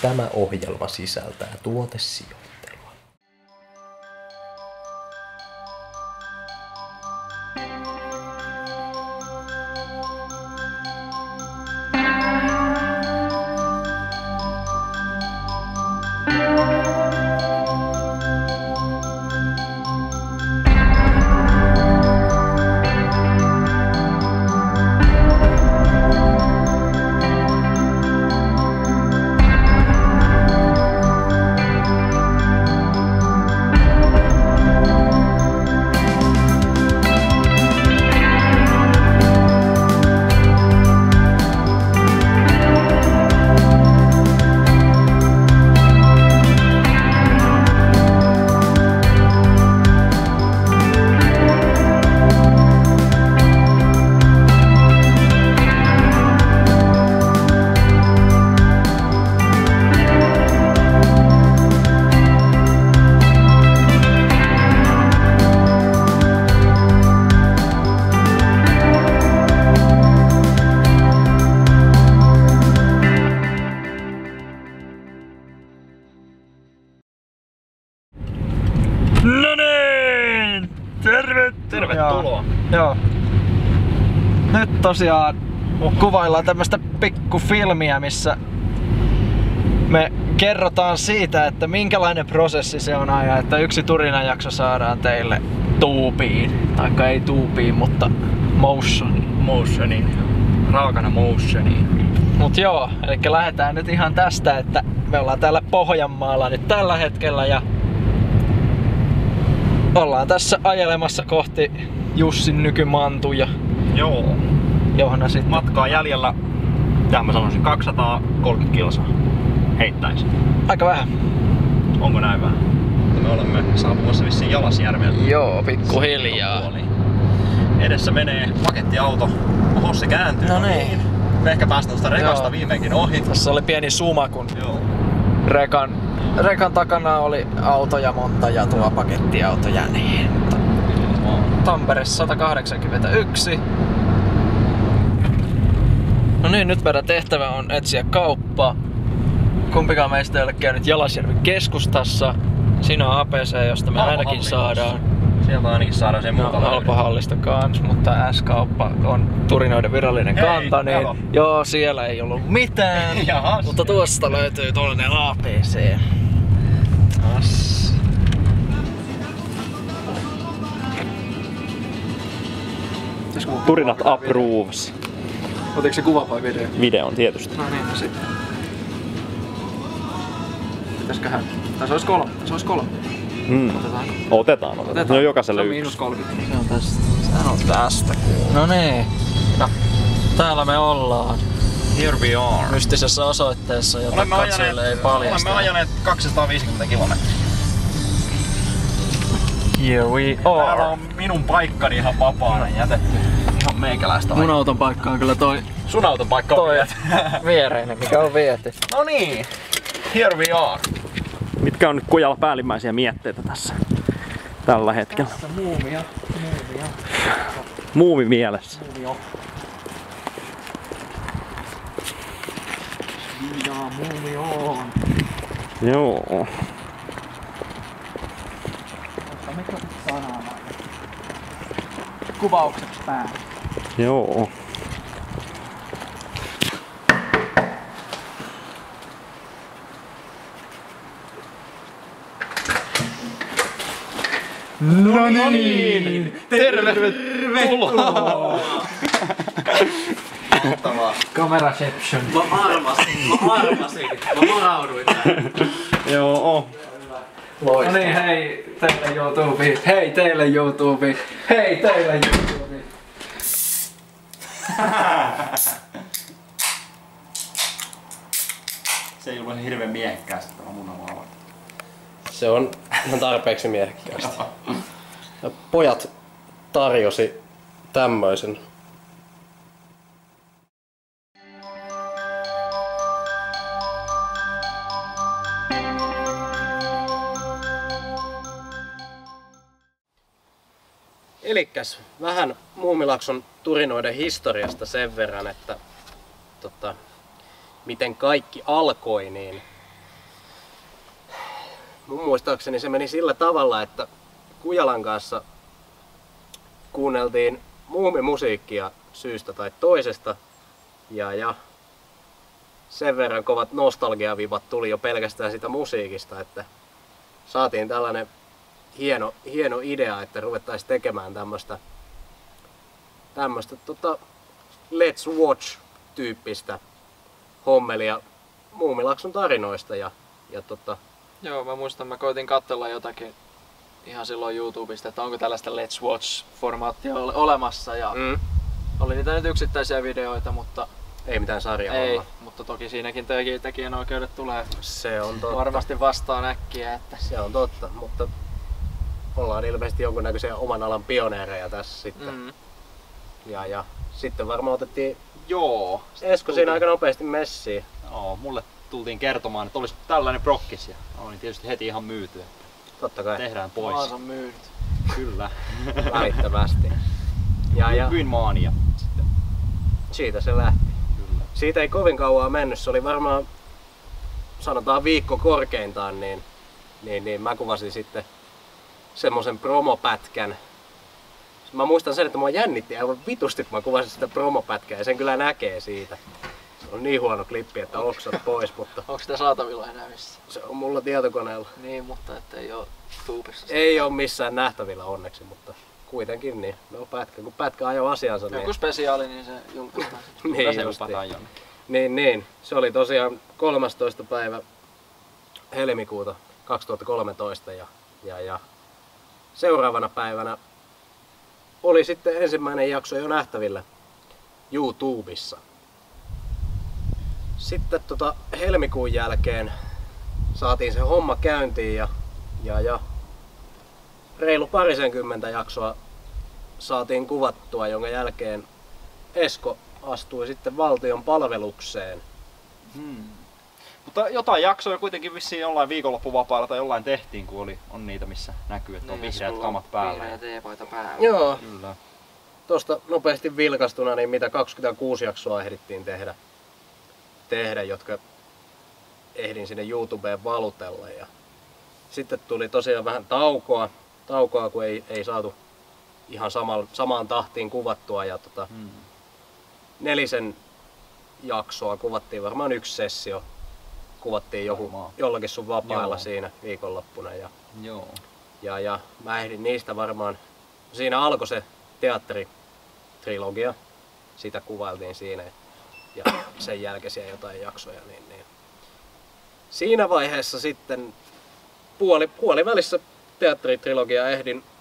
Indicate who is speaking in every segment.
Speaker 1: Tämä ohjelma sisältää tuotesijoittelua.
Speaker 2: No niin!
Speaker 1: Tervetuloa!
Speaker 2: Joo. Nyt tosiaan kuvaillaan tämmöstä pikkufilmiä, missä me kerrotaan siitä, että minkälainen prosessi se on ja että yksi Turina-jakso saadaan teille tuubiin. Taikka ei tuubiin, mutta motioniin. Raakana motioniin. Mut joo, eli lähdetään nyt ihan tästä, että me ollaan täällä Pohjanmaalla nyt tällä hetkellä ja ollaan tässä ajelemassa kohti Jussin nykymantuja.
Speaker 1: Joo.
Speaker 2: Johanna sitten.
Speaker 1: Matkaa jäljellä, mitä mä sanoisin, 230 kilsaa. Heittäisin.
Speaker 2: Aika vähän.
Speaker 1: Onko näin vähän? Me olemme saapumassa vissiin Jalasjärvelle.
Speaker 2: Joo, pikkuhiljaa.
Speaker 1: Edessä menee pakettiauto. Oho, se kääntyy.
Speaker 2: No niin.
Speaker 1: Me ehkä päästään tuosta rekasta
Speaker 2: Joo.
Speaker 1: viimeinkin ohi.
Speaker 2: Tässä oli pieni suma, kun
Speaker 1: Joo.
Speaker 2: rekan takana oli autoja monta ja tuo pakettiautoja, niin Tampere 181. No niin, nyt meidän tehtävä on etsiä kauppaa. Kumpikaan meistä ei ole käynyt Jalasjärven keskustassa. Siinä on APC, josta me ainakin saadaan.
Speaker 1: Sieltä ainakin saadaan sen muuta.
Speaker 2: Halpahallista kans, mutta S-kauppa on Turinoiden virallinen kanta, niin joo, siellä ei ollut mitään.
Speaker 1: Jahas.
Speaker 2: Mutta tuosta löytyy toinen APC.
Speaker 1: Turinat approves.
Speaker 2: Otitko se kuva vai video?
Speaker 1: Videon tietysti.
Speaker 2: No niin, sitten. Pitäisköhän? Tässä olisi kolme.
Speaker 1: Otetaan. No jokaiselle
Speaker 2: yksi.
Speaker 1: yksi.
Speaker 2: Se on -30. Se on tästä. Sehän on tästä. No niin. No. Täällä me ollaan.
Speaker 1: Here we are.
Speaker 2: Mystisessä osoitteessa, jota katsojille ei paljasta.
Speaker 1: Olemme ajaneet 250 kilometriä.
Speaker 2: Here we
Speaker 1: Täällä
Speaker 2: are.
Speaker 1: on minun paikkani ihan vapaana jätetty. Ihan meikäläistä.
Speaker 2: Mun auton paikka on kyllä toi
Speaker 1: Sun auton paikka on viety.
Speaker 2: viereinen, mikä on viety.
Speaker 1: No niin. Here we are. Mitkä on nyt Kujalla päällimmäisiä mietteitä tässä tällä hetkellä?
Speaker 2: Tässä muumia.
Speaker 1: Muuvi mielessä.
Speaker 2: Muumi on.
Speaker 1: Joo.
Speaker 2: Mikä sanaa kuvaukseksi päälle.
Speaker 1: Joo.
Speaker 2: No niin!
Speaker 1: Tervetuloa!
Speaker 2: Cameraception. Mä armasin. Mä varauduin tähän.
Speaker 1: Joo.
Speaker 2: No niin, hei teille YouTube. Hei teille YouTube. Hei teille YouTube.
Speaker 1: Se ei ollut hirveän miehekkäästi tämä munalauva.
Speaker 3: Se on ihan tarpeeksi miehekkäästi. Ja pojat tarjosi tämmöisen. Elikkäs vähän Muumilaakson Turinoiden historiasta sen verran, että miten kaikki alkoi, niin mun muistaakseni se meni sillä tavalla, että Kujalan kanssa kuunneltiin muumimusiikkia syystä tai toisesta. Ja sen verran kovat nostalgiavivat tuli jo pelkästään sitä musiikista, että saatiin tällainen hieno idea, että ruvettaisiin tekemään tämmöistä Let's Watch-tyyppistä hommelia Muumilakson tarinoista.
Speaker 2: Joo, mä muistan, mä koitin katsella jotakin ihan silloin YouTubesta, että onko tällaista Let's Watch-formaattia olemassa. Ja oli niitä nyt yksittäisiä videoita, mutta
Speaker 3: ei mitään sarjaa.
Speaker 2: Ei, mutta toki siinäkin tekijänoikeudet tulee
Speaker 3: se on totta.
Speaker 2: Varmasti vastaan äkkiä. Että...
Speaker 3: Se on totta, mutta ollaan ilmeisesti jonkunnäköisiä oman alan pioneereja tässä sitten. Ja sitten varmaan otettiin Esko siinä aika nopeasti messiin.
Speaker 1: Joo, mulle tultiin kertomaan, että olisi tällainen prokkis ja olin tietysti heti ihan myyty.
Speaker 3: Totta kai.
Speaker 1: Tehdään pois.
Speaker 2: Maansa myynyt.
Speaker 1: Kyllä.
Speaker 3: Välittömästi.
Speaker 1: Myin maan ja sitten
Speaker 3: siitä se lähti.
Speaker 1: Kyllä.
Speaker 3: Siitä ei kovin kauan mennyt, se oli varmaan sanotaan viikko korkeintaan, niin mä kuvasin sitten semmosen promopätkän. Mä muistan sen, että mua jännitti aivan vitusti, kun mä kuvasin sitä promopätkää ja sen kyllä näkee siitä. Se on niin huono klippi, että oksat pois, mutta...
Speaker 2: Onko sitä saatavilla enää missä?
Speaker 3: Se on mulla tietokoneella.
Speaker 2: Niin, mutta ettei oo tuubissa.
Speaker 3: Ei oo missään nähtävillä onneksi, mutta kuitenkin niin. No pätkä, kun pätkä ajoi asiansa.
Speaker 2: Joku niin... spesiaali, niin se julkaistaan.
Speaker 3: Niin. Se oli tosiaan 13. päivä helmikuuta 2013 ja seuraavana päivänä oli sitten ensimmäinen jakso jo nähtävillä YouTubessa. Sitten helmikuun jälkeen saatiin se homma käyntiin ja reilu 20 jaksoa saatiin kuvattua, jonka jälkeen Esko astui sitten valtion palvelukseen.
Speaker 1: Mutta jotain jaksoja kuitenkin vissiin jollain viikonloppuvapailla tai jollain tehtiin, kun on niitä, missä näkyy, että on vihreät kamat päällä.
Speaker 2: Vihreät teepaita päällä.
Speaker 3: Joo.
Speaker 1: Kyllä.
Speaker 3: Tuosta nopeasti vilkastuna, niin mitä 26 jaksoa ehdittiin tehdä, jotka ehdin sinne YouTubeen valutella. Ja sitten tuli tosiaan vähän taukoa kun ei saatu ihan samaan tahtiin kuvattua. Ja 4 jaksoa kuvattiin, varmaan 1 sessio. Kuvattiin jollakin sun vapailla siinä viikonloppuna. Ja mä ehdin niistä varmaan, siinä alkoi se teatteritrilogia, sitä kuvailtiin siinä ja sen jälkeisiä jotain jaksoja. Niin. Siinä vaiheessa sitten puolivälissä teatteritrilogia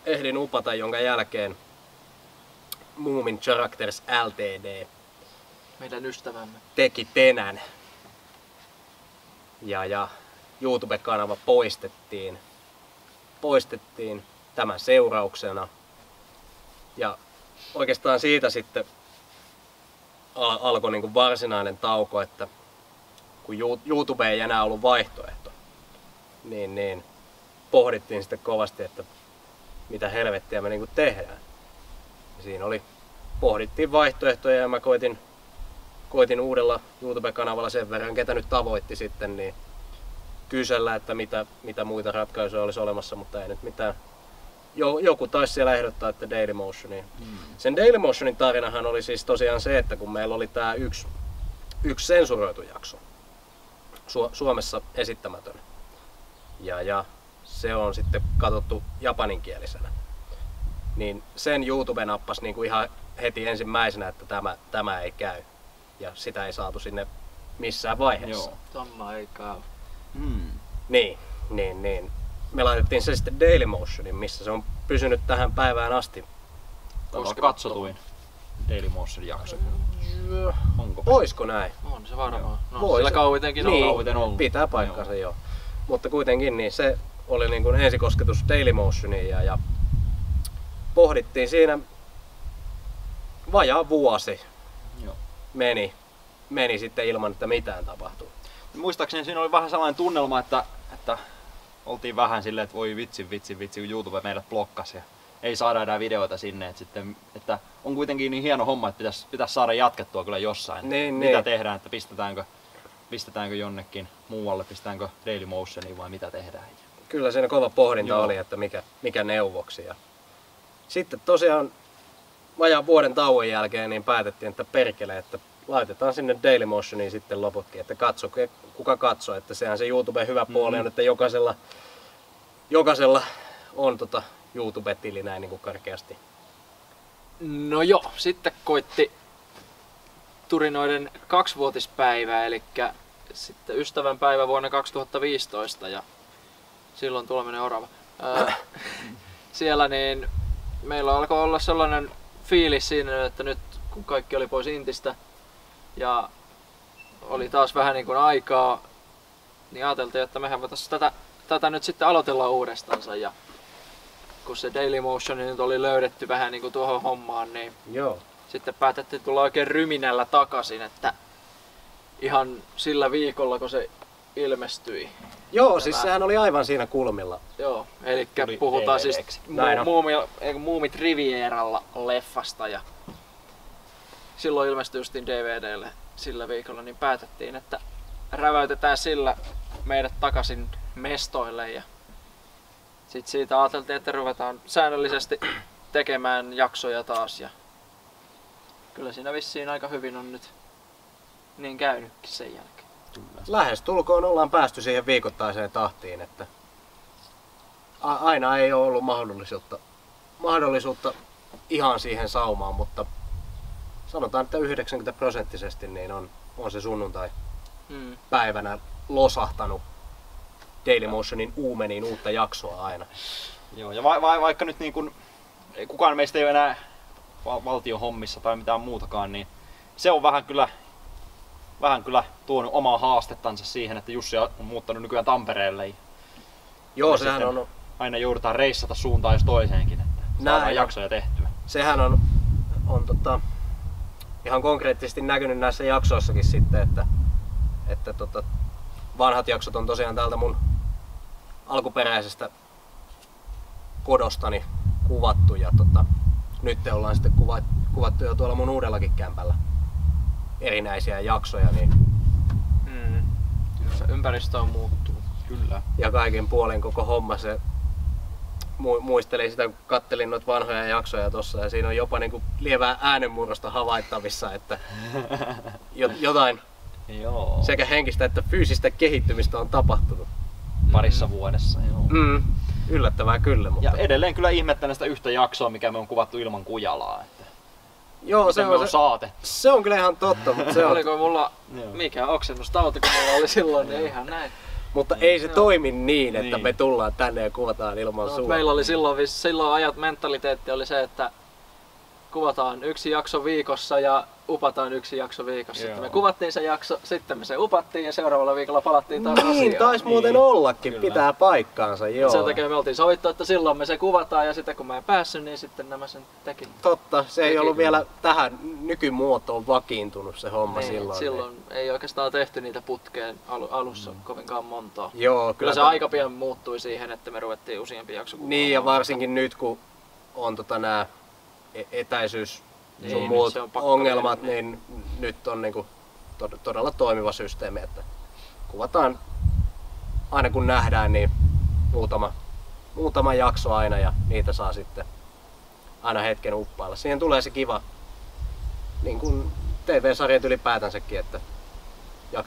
Speaker 3: ehdin upata, jonka jälkeen Moomin Characters Ltd.
Speaker 2: Meidän ystävämme
Speaker 3: Teki Tenän. Ja YouTube-kanava poistettiin tämän seurauksena. Ja oikeastaan siitä sitten alkoi niin varsinainen tauko, että kun YouTube ei enää ollut vaihtoehto, niin pohdittiin sitten kovasti, että mitä helvettiä me niin tehdään. Ja siinä pohdittiin vaihtoehtoja ja mä koitin uudella YouTube-kanavalla sen verran, ketä nyt tavoitti sitten, niin kysellä, että mitä muita ratkaisuja olisi olemassa, mutta ei nyt mitään. Joku taisi siellä ehdottaa, että Dailymotioniin. Sen Dailymotionin tarinahan oli siis tosiaan se, että kun meillä oli tää yksi sensuroitu jakso, Suomessa esittämätön, ja se on sitten katsottu japaninkielisenä, niin sen YouTube nappasi niinku ihan heti ensimmäisenä, että tämä ei käy. Ja sitä ei saatu sinne missään vaiheessa.
Speaker 2: Tämä ei käy.
Speaker 3: Niin. Me laitettiin se sitten Dailymotioniin, missä se on pysynyt tähän päivään asti.
Speaker 1: Katsotuin Dailymotion jakso. Onko?
Speaker 3: Oisko näin?
Speaker 2: On se varmaan. No, sillä kauitenkin on
Speaker 3: ollut. Pitää paikkansa joo. Mutta kuitenkin niin se oli niin kuin ensikosketus Dailymotionin ja pohdittiin siinä vajaa vuosi. Meni sitten ilman, että mitään tapahtui.
Speaker 1: Muistaakseni siinä oli vähän sellainen tunnelma, että oltiin vähän silleen, että voi vitsi, kun YouTube meidät blokkasi ja ei saada enää videoita sinne. Että on kuitenkin niin hieno homma, että pitäisi saada jatkettua kyllä jossain. Mitä tehdään, että pistetäänkö jonnekin muualle, pistetäänkö Dailymotionin vai mitä tehdään?
Speaker 3: Kyllä siinä kova pohdinta
Speaker 1: Joo.
Speaker 3: oli, että mikä neuvoksi. Ja sitten tosiaan vajaan vuoden tauon jälkeen niin päätettiin, että perkele, että laitetaan sinne Dailymotioniin sitten loputkin, että katso, kuka katsoo, että sehän se YouTuben hyvä puoli on, että jokaisella on YouTube-tili näin niin kuin karkeasti.
Speaker 2: No joo, sitten koitti Turinoiden 2-vuotispäivä, eli sitten ystävänpäivä vuonna 2015 ja silloin tuleminen orava. Siellä niin meillä alkoi olla sellainen fiilis siinä, että nyt kun kaikki oli pois Intistä ja oli taas vähän niin kuin aikaa, niin ajateltiin, että mehän voitaisiin tätä nyt sitten aloitella uudestaansa. Ja kun se Dailymotion nyt oli löydetty vähän niin kuin tuohon hommaan, niin
Speaker 3: Joo.
Speaker 2: sitten päätettiin tulla oikein ryminällä takaisin, että ihan sillä viikolla kun se ilmestyi.
Speaker 3: Joo, siis sehän oli aivan siinä kulmilla.
Speaker 2: Joo, eli
Speaker 1: Tuli
Speaker 2: puhutaan siis
Speaker 1: DVD:ksi.
Speaker 3: Näin on.
Speaker 2: Muumit Rivieralla leffasta ja silloin ilmestyi justiin DVDlle sillä viikolla, niin päätettiin, että räväytetään sillä meidät takaisin mestoille ja sitten siitä ajateltiin, että ruvetaan säännöllisesti tekemään jaksoja taas ja kyllä siinä vissiin aika hyvin on nyt niin käynytkin sen jälkeen.
Speaker 3: Lähestulkoon ollaan päästy siihen viikoittaiseen tahtiin, että aina ei ole ollut mahdollisuutta ihan siihen saumaan, mutta sanotaan, että 90% niin on se sunnuntai päivänä losahtanut Dailymotionin uumeniin uutta jaksoa aina.
Speaker 1: Joo, ja vaikka nyt niin kun, kukaan meistä ei ole enää valtion hommissa tai mitään muutakaan, niin se on vähän kyllä tuonut omaa haastettansa siihen, että Jussi on muuttanut nykyään Tampereelle.
Speaker 3: Joo,
Speaker 1: Ja
Speaker 3: sehän
Speaker 1: sitten
Speaker 3: on,
Speaker 1: aina joudutaan reissata suuntaan jos toiseenkin, että saadaan
Speaker 3: Näin.
Speaker 1: jaksoja tehtyä.
Speaker 3: sehän on ihan konkreettisesti näkynyt näissä jaksoissakin sitten, että vanhat jaksot on tosiaan täältä mun alkuperäisestä kodostani kuvattu ja nyt ollaan sitten kuvattu jo tuolla mun uudellakin kämpällä erinäisiä jaksoja niin,
Speaker 2: Se ympäristö on muuttunut.
Speaker 1: Kyllä.
Speaker 3: ja kaikin puolin koko homma se muistelin sitä, kun kattelin noita vanhoja jaksoja tossa ja siinä on jopa niinku lievää äänenmurrosta havaittavissa, että jotain
Speaker 1: Joo.
Speaker 3: sekä henkistä että fyysistä kehittymistä on tapahtunut.
Speaker 1: Parissa vuodessa. Joo.
Speaker 3: Yllättävää kyllä, mutta
Speaker 1: Ja edelleen kyllä ihmettelen sitä yhtä jaksoa, mikä me on kuvattu ilman Kujalaa. Että
Speaker 3: joo,
Speaker 1: se on saatettu.
Speaker 3: se on kyllä ihan totta, mutta se on,
Speaker 2: Oliko mulla
Speaker 1: Joo.
Speaker 2: mikä oksennustauti, kun mulla oli silloin, niin ihan näin.
Speaker 3: mutta ei se toimi niin, että
Speaker 1: Niin.
Speaker 3: me tullaan tänne ja kuvataan ilman
Speaker 2: No,
Speaker 3: sua.
Speaker 2: meillä oli silloin ajat mentaliteetti oli se, että kuvataan yksi jakso viikossa ja upataan yksi jakso viikossa.
Speaker 1: Joo.
Speaker 2: Sitten me kuvattiin se jakso, sitten me se upattiin ja seuraavalla viikolla palattiin taas
Speaker 3: Niin,
Speaker 2: asiaan.
Speaker 3: taisi muuten
Speaker 1: Niin.
Speaker 3: ollakin,
Speaker 1: Kyllä.
Speaker 3: pitää paikkaansa, joo.
Speaker 2: Sen takia me oltiin sovittu, että silloin me se kuvataan ja sitten kun mä en päässyt, niin sitten nämä sen teki.
Speaker 3: Totta, se ei
Speaker 2: Teki.
Speaker 3: ollut vielä tähän nykymuotoon vakiintunut se homma
Speaker 2: Niin,
Speaker 3: silloin.
Speaker 2: silloin ei oikeastaan tehty niitä putkeen alussa kovinkaan montaa.
Speaker 3: Joo,
Speaker 2: Kyllä se aika pian muuttui siihen, että me ruvettiin useampi jakso kuvaamaan.
Speaker 3: Niin, ja varsinkin nyt kun on nää etäisyys
Speaker 2: Niin,
Speaker 3: sun
Speaker 2: nyt
Speaker 3: muut
Speaker 2: se on pakko
Speaker 3: ongelmat,
Speaker 2: mennä.
Speaker 3: niin nyt on niinku todella toimiva systeemi, että kuvataan aina kun nähdään, niin muutama jakso aina ja niitä saa sitten aina hetken uppailla. Siihen tulee se kiva, niin kuin TV-sarjat ylipäätänsäkin, että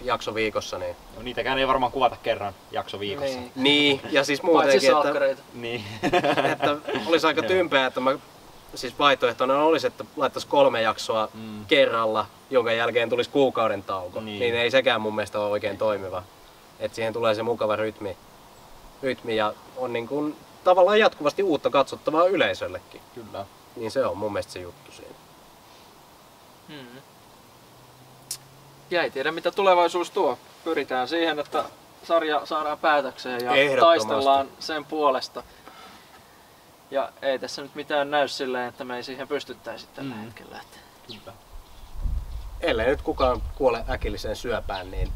Speaker 3: jakso viikossa. Niin,
Speaker 1: No, niitäkään ei varmaan kuvata kerran jakso viikossa.
Speaker 2: Niin.
Speaker 3: niin ja siis
Speaker 2: Paitsi
Speaker 3: muutenkin, että
Speaker 2: salkkareita.
Speaker 1: Niin.
Speaker 3: että olisi aika tympeä, että siis vaihtoehtona olisi, että laittaisi 3 jaksoa kerralla, jonka jälkeen tulisi kuukauden tauko. Niin ei sekään mun mielestä ole oikein toimiva. Että siihen tulee se mukava rytmi ja on niin kuin tavallaan jatkuvasti uutta katsottavaa yleisöllekin.
Speaker 1: Kyllä.
Speaker 3: Niin se on mun mielestä se juttu siinä.
Speaker 2: Ja ei tiedä mitä tulevaisuus tuo. Pyritään siihen, että sarja saadaan päätökseen ja
Speaker 3: Ehdottomasti.
Speaker 2: taistellaan sen puolesta. Ja ei tässä nyt mitään näy silleen, että me ei siihen pystyttäisi tällä hetkellä. Että
Speaker 1: Kyllä.
Speaker 3: Ellei nyt kukaan kuole äkilliseen syöpään, niin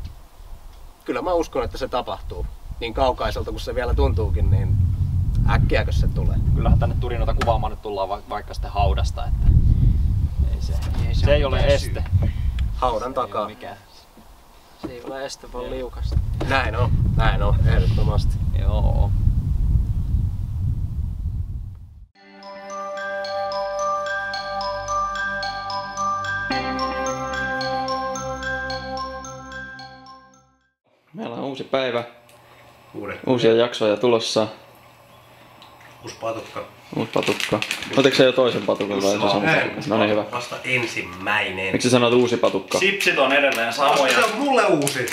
Speaker 3: kyllä mä uskon, että se tapahtuu. Niin kaukaiselta kuin se vielä tuntuukin, niin äkkiäkö se tulee.
Speaker 1: Kyllähän tänne Turinoita kuvaamaan nyt tullaan vaikka sitten haudasta, että se ei ole este.
Speaker 3: Haudan
Speaker 1: Se ei
Speaker 3: takaa.
Speaker 1: ole mikään.
Speaker 2: se ei ole este, vaan liukasta.
Speaker 3: Näin on, ehdottomasti.
Speaker 1: Joo.
Speaker 2: Meillä on uusi päivä. Uusia jaksoja tulossa.
Speaker 3: Uusi patukka.
Speaker 2: Uusi patukka. Otatko sä jo toisen patukan vai se sama patukka? No niin, hyvä.
Speaker 3: Vasta ensimmäinen.
Speaker 2: Miksi sä sanot uusi patukka?
Speaker 1: Sipsit on edelleen samoja.
Speaker 3: Se on mulle uusi.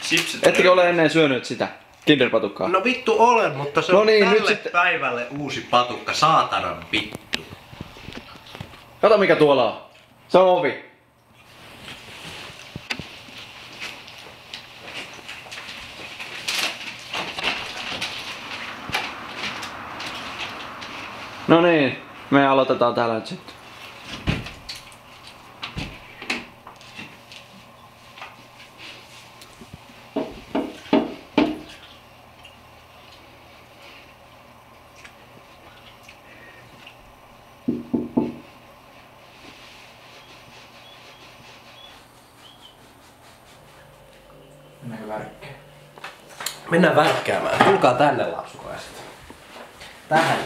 Speaker 1: Sipsit on
Speaker 2: Ettekö ole ennen syönyt sitä Kinderpatukkaa?
Speaker 3: No vittu olen, mutta se on
Speaker 2: niin,
Speaker 3: tälle
Speaker 2: nyt sitten
Speaker 3: päivälle uusi patukka. Saatanan vittu.
Speaker 2: Kato mikä tuolla on. Se on ovi. No niin, me aloitetaan täällä nyt sitten. Mennäänkö värkkään?
Speaker 3: Mennään värkkäämään. Tulkaa tänne lapsukaiset.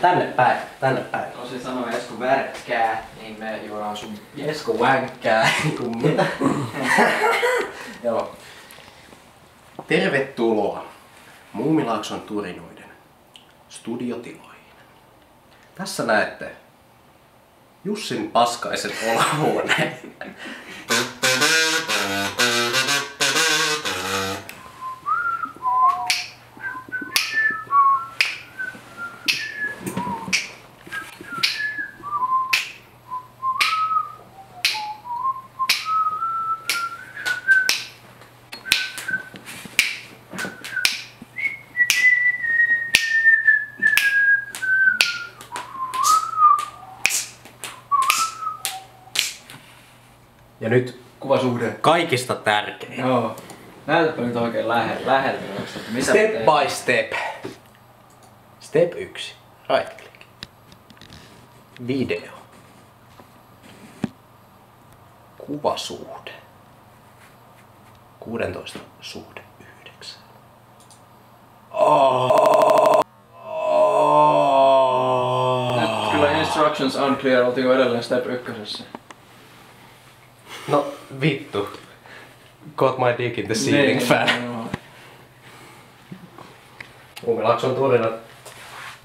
Speaker 3: Tänne päin.
Speaker 2: Tosi sanoo Esko värkkää, niin me juodaan sun
Speaker 3: Esko vänkkää. Mitä? Joo. Tervetuloa Muumilaakson turinoiden studiotiloihin. Tässä näette Jussin paskaisen olohuoneen. Ja nyt
Speaker 2: kuvasuhde.
Speaker 3: kaikista tärkein.
Speaker 2: Joo. Näytäpä nyt oikein läheltä.
Speaker 3: Step by step. Step 1. Right click. Video. Kuvasuhde. 16 suhde 9.
Speaker 2: Nyt kyllä instructions unclear, oltiinko edelleen step 1.
Speaker 3: No vittu. Got my dick in the ceiling fan. Muumilaakson turina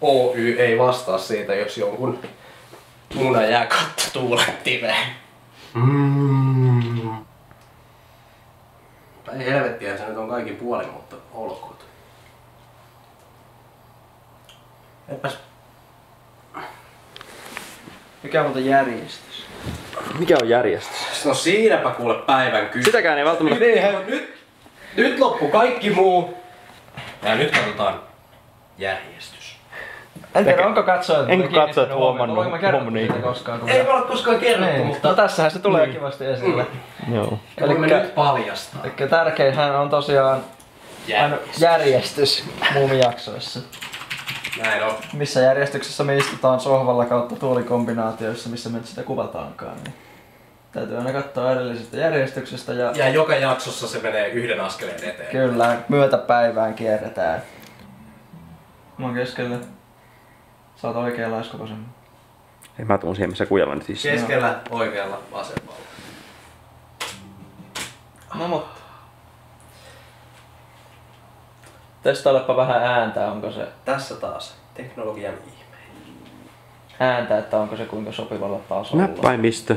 Speaker 3: Oy ei vastaa siitä, jos jonkun muna jää katto tuulettimeen. Tai helvettiä se nyt on kaikki puolin, mutta olkoot. Enpäs.
Speaker 2: Mikä on muuten järjestys?
Speaker 1: Mikä on järjestys?
Speaker 3: No siinäpä kuule päivän kysymys.
Speaker 1: Sitäkään ei välttämättä...
Speaker 3: Nyt loppu kaikki muu. Ja nyt katsotaan järjestys.
Speaker 2: En tiedä, onko katsojat
Speaker 1: huomannut
Speaker 2: Olenko mä kerrottu
Speaker 1: niitä?
Speaker 2: siitä koskaan?
Speaker 3: Ei me ole koskaan kerrottu,
Speaker 2: Niin,
Speaker 3: mutta
Speaker 2: no tässähän se tulee kivasti esille.
Speaker 1: Joo.
Speaker 3: voimme nyt paljastaa.
Speaker 2: Eli tärkeinhän on tosiaan järjestys muumijaksoissa.
Speaker 3: Näin on.
Speaker 2: Missä järjestyksessä me istutaan sohvalla kautta tuolikombinaatioissa, missä me nyt sitä kuvataankaan. Niin täytyy aina katsoa edellisestä järjestyksestä
Speaker 3: Ja joka jaksossa se menee yhden askeleen eteen.
Speaker 2: kyllä myötäpäivään kierretään. Mä oon keskellä. Sä oot oikealla, Esko vasemmalla.
Speaker 1: Ei mä tuun siihen missä kujalla nyt istuu.
Speaker 3: Keskellä, oikealla, vasemmalla.
Speaker 2: No mutta. Testailepa vähän ääntä, onko se
Speaker 3: Tässä taas teknologian ihme.
Speaker 2: ääntä, että onko se kuinka sopivalla tasolla.
Speaker 1: Näppäimistö,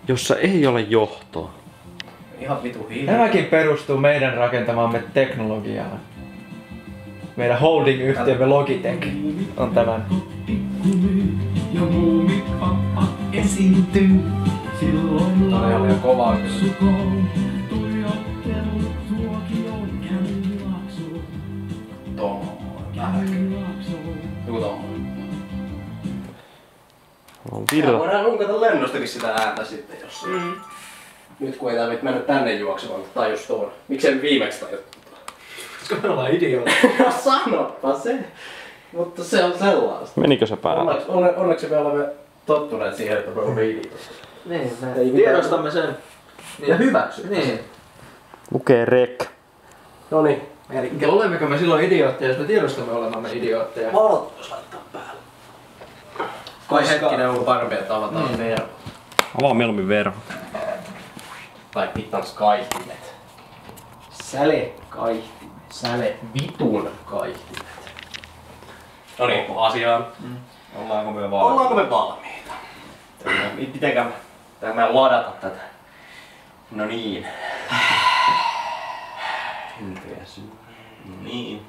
Speaker 1: jossa ei ole johtoa.
Speaker 3: Ihan vitu hiljaa.
Speaker 2: Tämäkin perustuu meidän rakentamamme teknologiaan. Meidän holding-yhtiömme Logitech on tämän.
Speaker 4: Ja muumipappa esiintyy. Silloin
Speaker 3: Tää oli ihan kovaa kyllä.
Speaker 4: lauksukoon. Tuijottelu tuokioon Kävelylaaksoon.
Speaker 3: Tommoinen. Vähän ehkä. Joku tommoinen.
Speaker 1: On
Speaker 3: Ja
Speaker 1: virta.
Speaker 3: voidaan runkata lennostakin sitä ääntä sitten jos nyt kun ei tarvitse mennä tänne juoksemaan, mutta tajus tuon. Miksei viimeksi tajuttu?
Speaker 2: Koska me ollaan idioita.
Speaker 3: No sanoppa se. Mutta se on sellaista.
Speaker 1: Menikö se päälle?
Speaker 3: Onneksi me olemme tottuneet siihen, että me olemme idioita.
Speaker 2: Niin, me
Speaker 3: Ei mitään.
Speaker 2: tiedostamme sen.
Speaker 3: Ja hyväksymme
Speaker 2: Niin.
Speaker 1: Lukee rek.
Speaker 3: Noniin.
Speaker 2: Eli olemmeko me silloin idiootteja, jos me tiedostamme olemamme idiootteja?
Speaker 3: Valot jos laittaa päälle. Kai hetkinen on parempi, että avataan verho.
Speaker 1: Avaa mieluummin verho.
Speaker 3: Tai pittans kaikkimet. Säletkaihtimet. Säle-vitun kaihtimet. No niin, asiaan.
Speaker 1: Ollaanko me
Speaker 3: Ollaanko me valmiita? Pitääkö mä ladata tätä?
Speaker 1: No niin. Hympeä syy. No niin.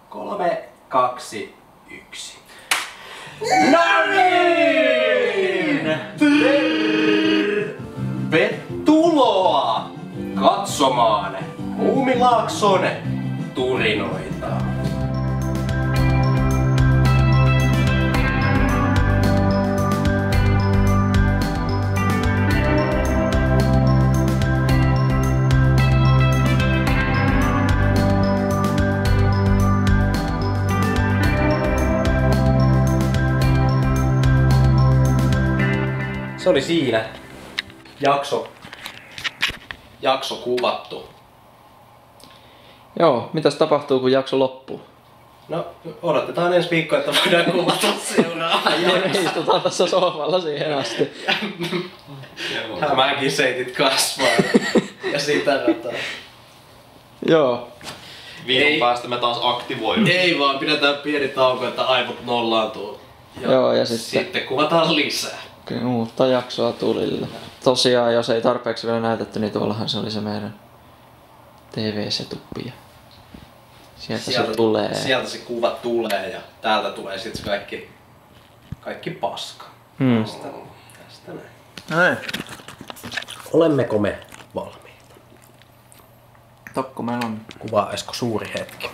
Speaker 3: 3, 2, 1.
Speaker 1: No niin!
Speaker 3: Tervetuloa katsomaan Muumilaakson turinoita. Se oli siinä. Jakso kuvattu.
Speaker 2: Joo, mitäs tapahtuu kun jakso loppuu?
Speaker 3: No, odotetaan ensi viikkoa, että voidaan kuvata seuraava jakso.
Speaker 2: Istutaan tässä sohvalla siihen asti.
Speaker 3: Mäkin seitit kasvaa ja sitä rataa.
Speaker 2: Joo.
Speaker 1: Viikon päästä me taas aktivoidaan.
Speaker 3: Ei vaan, pidetään pieni tauko, että aivot nollaantuu.
Speaker 2: Joo, ja sitten
Speaker 3: kuvataan lisää.
Speaker 2: uutta jaksoa tulille. Tosiaan, jos ei tarpeeksi vielä näytetty, niin tuollahan se oli se meidän TV-setuppi. Sieltä se tulee.
Speaker 3: Sieltä se kuva tulee ja täältä tulee sit se kaikki paska. Tästä näin.
Speaker 2: Näin.
Speaker 3: Olemmeko me valmiita?
Speaker 2: Tokko meillä on.
Speaker 3: Kuvaaisiko suuri hetki?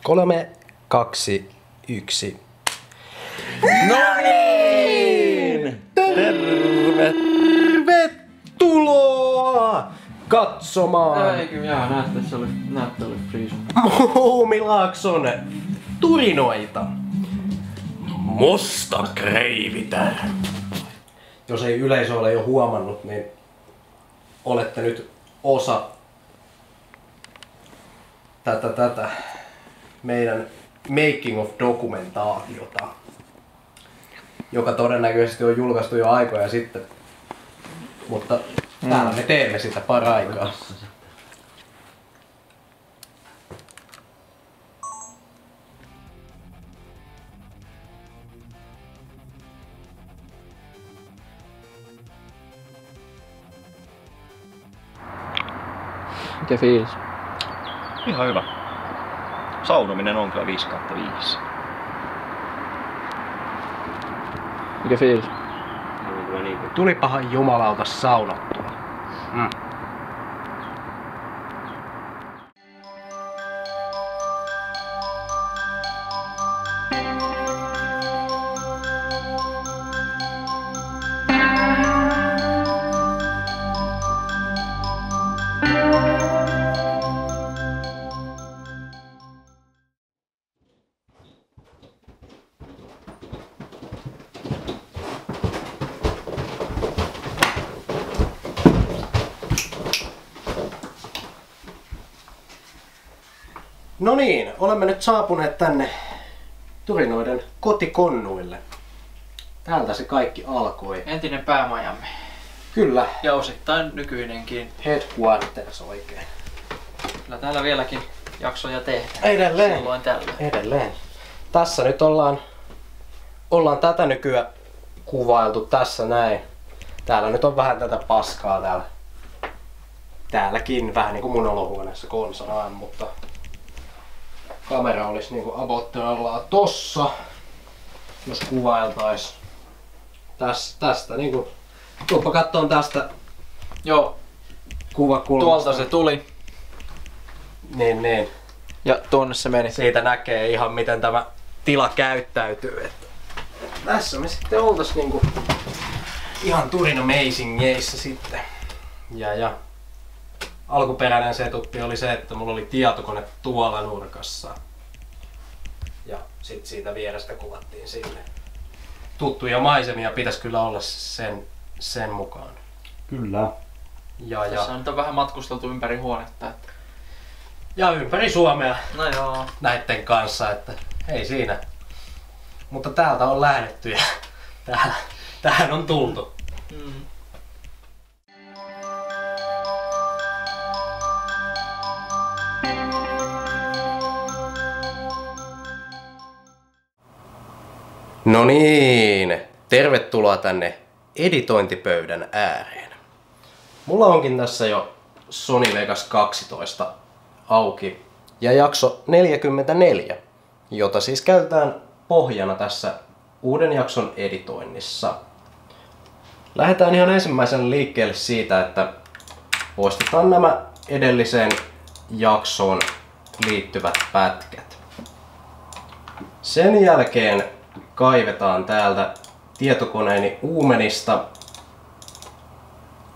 Speaker 3: 3, 2, 1.
Speaker 2: No niin!
Speaker 3: Tervetuloa katsomaan
Speaker 2: Eikö, näette, se oli friisun.
Speaker 3: Muumilaakson turinoita. Musta kreivitär. Jos ei yleisö ole jo huomannut, niin olette nyt osa tätä meidän making of dokumentaatiota, joka todennäköisesti on julkaistu jo aikoja sitten, mutta täällä me teemme sitä paraikaa.
Speaker 2: Mikä fiilis?
Speaker 1: Ihan hyvä. Saunominen on kyllä 5/5.
Speaker 2: Mikä fiilis?
Speaker 3: Tulipahan jumalauta saunattua. No niin, olemme nyt saapuneet tänne turinoiden kotikonnuille. Täältä se kaikki alkoi.
Speaker 2: Entinen päämajamme.
Speaker 3: Kyllä,
Speaker 2: Ja osittain nykyinenkin.
Speaker 3: headquarters oikein.
Speaker 2: Kyllä täällä vieläkin jaksoja tehdään.
Speaker 3: Edelleen.
Speaker 2: Silloin tällä.
Speaker 3: Edelleen. Tässä nyt ollaan tätä nykyään kuvailtu tässä näin. Täällä nyt on vähän tätä paskaa täälläkin, vähän niinku mun olohuoneessa konsanaan, mutta kamera olisi niinku abotteellaan tossa, jos kuvailtais. Tästä niinku, tuoppa kattoon tästä
Speaker 2: Joo,
Speaker 3: kuvakulmasta.
Speaker 2: tuolta se tuli
Speaker 3: Niin.
Speaker 2: ja tuonne se meni.
Speaker 3: Siitä näkee ihan miten tämä tila käyttäytyy. Että tässä me sitten oltais niinku ihan turinameisingieissä sitten. Ja alkuperäinen setuppi oli se, että mulla oli tietokone tuolla nurkassa. Ja sit siitä vierestä kuvattiin sinne. Tuttuja maisemia pitäisi kyllä olla sen mukaan.
Speaker 1: Kyllä.
Speaker 2: Tässä on vähän matkusteltu ympäri huonetta. Että...
Speaker 3: Ja ympäri Suomea
Speaker 2: No joo.
Speaker 3: näitten kanssa, että ei siinä. Mutta täältä on lähdetty ja tähän on tultu. No niin, tervetuloa tänne editointipöydän ääreen. Mulla onkin tässä jo Sony Vegas 12 auki ja jakso 44, jota siis käytetään pohjana tässä uuden jakson editoinnissa. Lähdetään ihan ensimmäisen liikkeelle siitä, että poistetaan nämä edelliseen jaksoon liittyvät pätkät. Sen jälkeen kaivetaan täältä tietokoneeni uumenista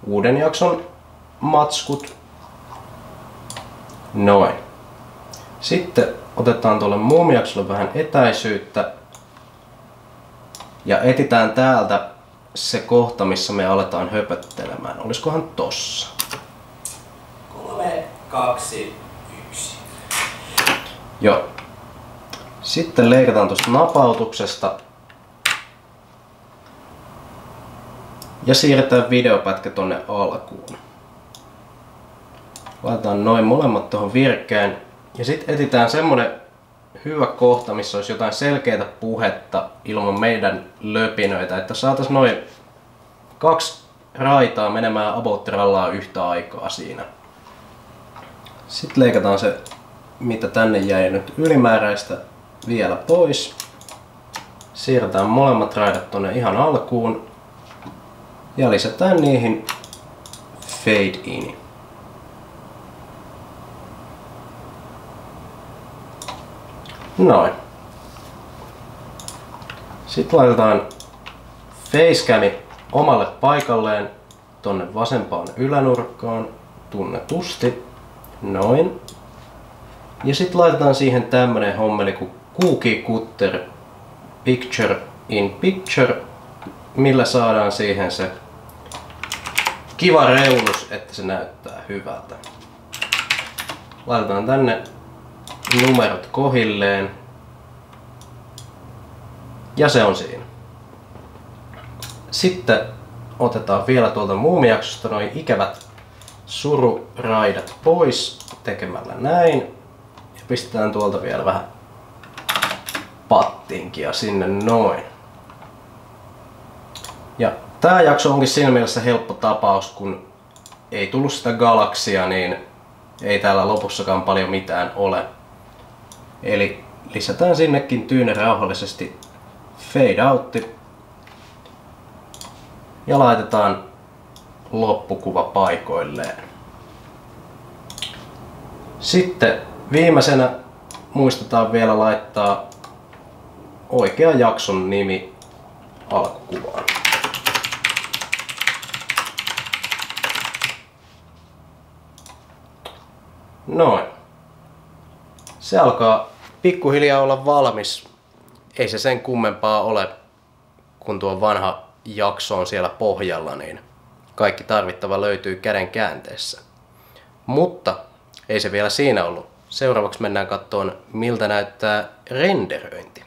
Speaker 3: uuden jakson matskut. Noin. Sitten otetaan tuolle muumijaksolle vähän etäisyyttä ja etsitään täältä se kohta, missä me aletaan höpöttelemään. Olisikohan tossa?
Speaker 2: 3, 2, 1.
Speaker 3: Joo. Sitten leikataan tuosta napautuksesta ja siirretään videopätkä tonne alkuun. Laitetaan noin molemmat tuohon virkkeen ja sitten etsitään semmonen hyvä kohta, missä olisi jotain selkeää puhetta ilman meidän löpinöitä, että saatais noin 2 raitaa menemään about trallaa yhtä aikaa siinä. Sitten leikataan se, mitä tänne jäi nyt ylimääräistä, vielä pois. Siirretään molemmat raidat tonne ihan alkuun ja lisätään niihin fade in. Noin. Sitten laitetaan facecami omalle paikalleen tonne vasempaan ylänurkkaan tunnetusti. Noin. Ja sitten laitetaan siihen tämmönen hommeli kuin Cookie Cutter Picture in Picture, millä saadaan siihen se kiva reunus, että se näyttää hyvältä. Laitetaan tänne numerot kohilleen ja se on siinä. Sitten otetaan vielä tuolta muumijaksosta noin ikävät sururaidat pois tekemällä näin ja pistetään tuolta vielä vähän pattinkia sinne noin. Ja tää jakso onkin siinä mielessä helppo tapaus, kun ei tullut sitä galaksia, niin ei täällä lopussakaan paljon mitään ole. Eli lisätään sinnekin tyyne rauhallisesti fade outti ja laitetaan loppukuva paikoilleen. Sitten viimeisenä muistetaan vielä laittaa oikea jakson nimi alkukuvaan. Noin. Se alkaa pikkuhiljaa olla valmis. Ei se sen kummempaa ole, kun tuo vanha jakso on siellä pohjalla, niin kaikki tarvittava löytyy käden käänteessä. Mutta ei se vielä siinä ollut. Seuraavaksi mennään katsomaan, miltä näyttää renderöinti.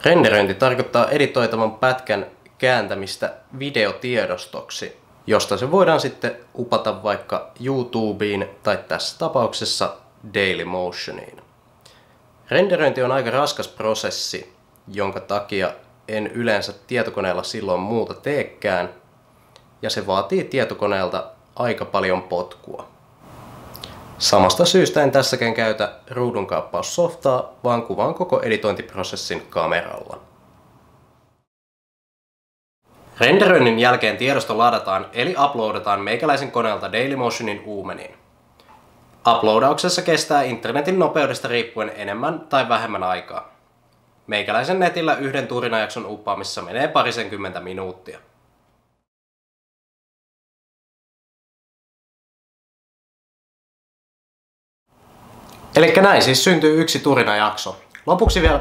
Speaker 3: Renderöinti tarkoittaa editoitavan pätkän kääntämistä videotiedostoksi, josta se voidaan sitten upata vaikka YouTubeen tai tässä tapauksessa Dailymotioniin. Renderöinti on aika raskas prosessi, jonka takia en yleensä tietokoneella silloin muuta teekään, ja se vaatii tietokoneelta aika paljon potkua. Samasta syystä en tässäkään käytä ruudunkaappaussoftaa, vaan kuvaan koko editointiprosessin kameralla. Renderöinnin jälkeen tiedosto ladataan eli uploadataan meikäläisen koneelta Dailymotionin uumeniin. Uploadauksessa kestää internetin nopeudesta riippuen enemmän tai vähemmän aikaa. Meikäläisen netillä yhden turinajakson uppaamissa menee parisenkymmentä minuuttia. Elikkä näin siis syntyy yksi turinajakso. Lopuksi vielä